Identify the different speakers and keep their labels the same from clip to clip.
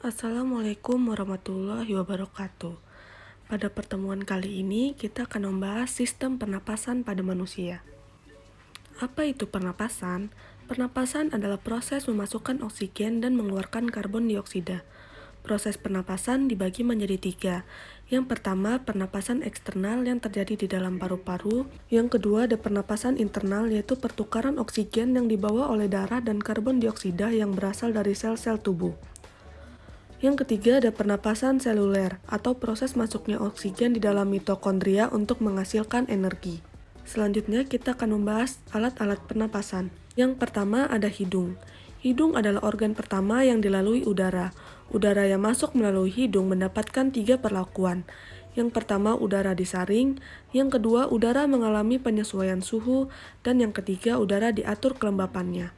Speaker 1: Assalamualaikum warahmatullahi wabarakatuh. Pada pertemuan kali ini, kita akan membahas sistem pernapasan pada manusia. Apa itu pernapasan? Pernapasan adalah proses memasukkan oksigen dan mengeluarkan karbon dioksida. Proses pernapasan dibagi menjadi 3. Yang pertama, pernapasan eksternal yang terjadi di dalam paru-paru. Yang kedua, ada pernapasan internal, yaitu pertukaran oksigen yang dibawa oleh darah dan karbon dioksida yang berasal dari sel-sel tubuh. Yang ketiga ada pernapasan seluler atau proses masuknya oksigen di dalam mitokondria untuk menghasilkan energi. Selanjutnya kita akan membahas alat-alat pernapasan. Yang pertama ada hidung. Hidung adalah organ pertama yang dilalui udara. Udara yang masuk melalui hidung mendapatkan 3 perlakuan. Yang pertama udara disaring, yang kedua udara mengalami penyesuaian suhu, dan yang ketiga udara diatur kelembapannya.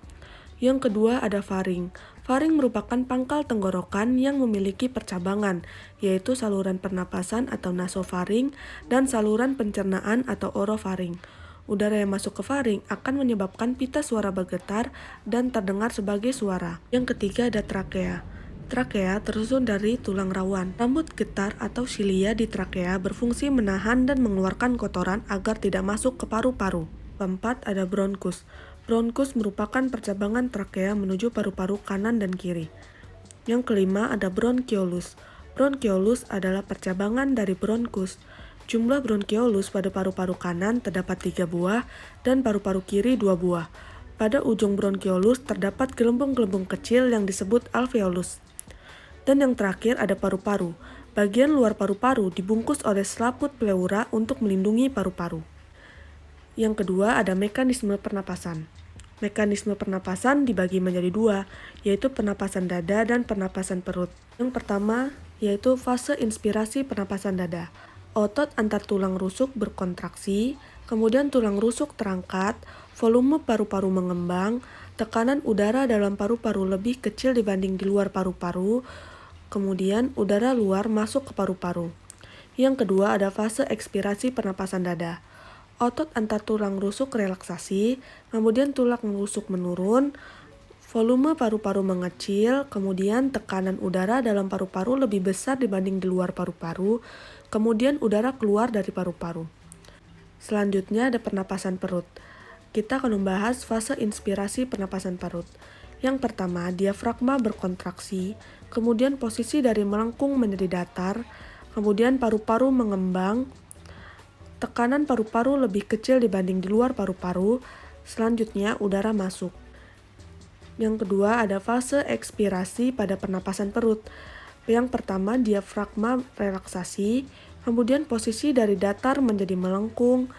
Speaker 1: Yang kedua ada faring. Faring merupakan pangkal tenggorokan yang memiliki percabangan, yaitu saluran pernapasan atau nasofaring dan saluran pencernaan atau orofaring. Udara yang masuk ke faring akan menyebabkan pita suara bergetar dan terdengar sebagai suara. Yang ketiga ada trakea. Trakea tersusun dari tulang rawan. Rambut getar atau silia di trakea berfungsi menahan dan mengeluarkan kotoran agar tidak masuk ke paru-paru. Keempat ada bronkus. Bronkus merupakan percabangan trakea menuju paru-paru kanan dan kiri. Yang kelima ada bronkiolus. Bronkiolus adalah percabangan dari bronkus. Jumlah bronkiolus pada paru-paru kanan terdapat 3 buah dan paru-paru kiri 2 buah. Pada ujung bronkiolus terdapat gelembung-gelembung kecil yang disebut alveolus. Dan yang terakhir ada paru-paru. Bagian luar paru-paru dibungkus oleh selaput pleura untuk melindungi paru-paru. Yang kedua ada mekanisme pernapasan. Mekanisme pernapasan dibagi menjadi 2, yaitu pernapasan dada dan pernapasan perut. Yang pertama yaitu fase inspirasi pernapasan dada. Otot antar tulang rusuk berkontraksi, kemudian tulang rusuk terangkat, volume paru-paru mengembang, tekanan udara dalam paru-paru lebih kecil dibanding di luar paru-paru, kemudian udara luar masuk ke paru-paru. Yang kedua ada fase ekspirasi pernapasan dada. Otot antar tulang rusuk relaksasi, kemudian tulang rusuk menurun, volume paru-paru mengecil, kemudian tekanan udara dalam paru-paru lebih besar dibanding di luar paru-paru, kemudian udara keluar dari paru-paru. Selanjutnya ada pernapasan perut. Kita akan membahas fase inspirasi pernapasan perut. Yang pertama, diafragma berkontraksi, kemudian posisi dari melengkung menjadi datar, kemudian paru-paru mengembang, tekanan paru-paru lebih kecil dibanding di luar paru-paru, selanjutnya udara masuk. Yang kedua ada fase ekspirasi pada pernapasan perut. Yang pertama diafragma relaksasi, kemudian posisi dari datar menjadi melengkung,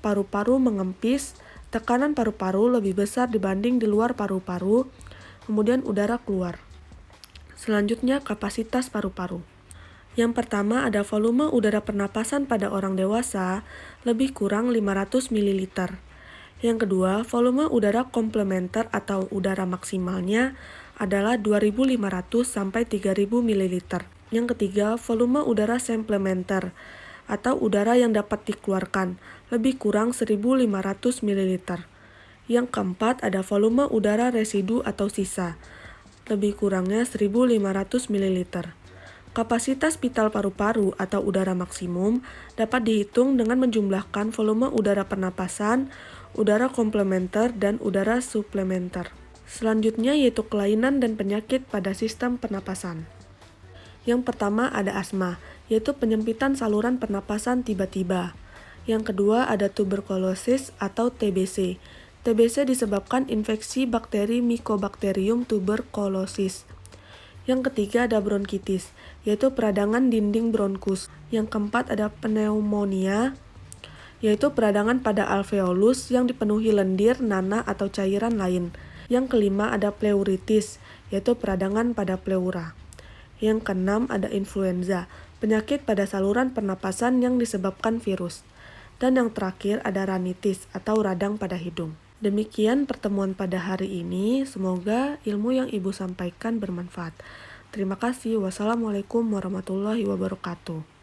Speaker 1: paru-paru mengempis, tekanan paru-paru lebih besar dibanding di luar paru-paru, kemudian udara keluar. Selanjutnya kapasitas paru-paru. Yang pertama ada volume udara pernapasan pada orang dewasa lebih kurang 500 ml. Yang kedua, volume udara komplementer atau udara maksimalnya adalah 2.500 sampai 3.000 ml. Yang ketiga, volume udara supplementer atau udara yang dapat dikeluarkan lebih kurang 1.500 ml. Yang keempat ada volume udara residu atau sisa lebih kurangnya 1.500 ml. Kapasitas vital paru-paru atau udara maksimum dapat dihitung dengan menjumlahkan volume udara pernapasan, udara komplementer, dan udara suplementer. Selanjutnya yaitu kelainan dan penyakit pada sistem pernapasan. Yang pertama ada asma, yaitu penyempitan saluran pernapasan tiba-tiba. Yang kedua ada tuberkulosis atau TBC. TBC disebabkan infeksi bakteri Mycobacterium tuberculosis. Yang ketiga ada bronkitis, yaitu peradangan dinding bronkus. Yang keempat ada pneumonia, yaitu peradangan pada alveolus yang dipenuhi lendir, nanah, atau cairan lain. Yang kelima ada pleuritis, yaitu peradangan pada pleura. Yang keenam ada influenza, penyakit pada saluran pernapasan yang disebabkan virus. Dan yang terakhir ada rinitis atau radang pada hidung. Demikian pertemuan pada hari ini, semoga ilmu yang Ibu sampaikan bermanfaat. Terima kasih. Wassalamualaikum warahmatullahi wabarakatuh.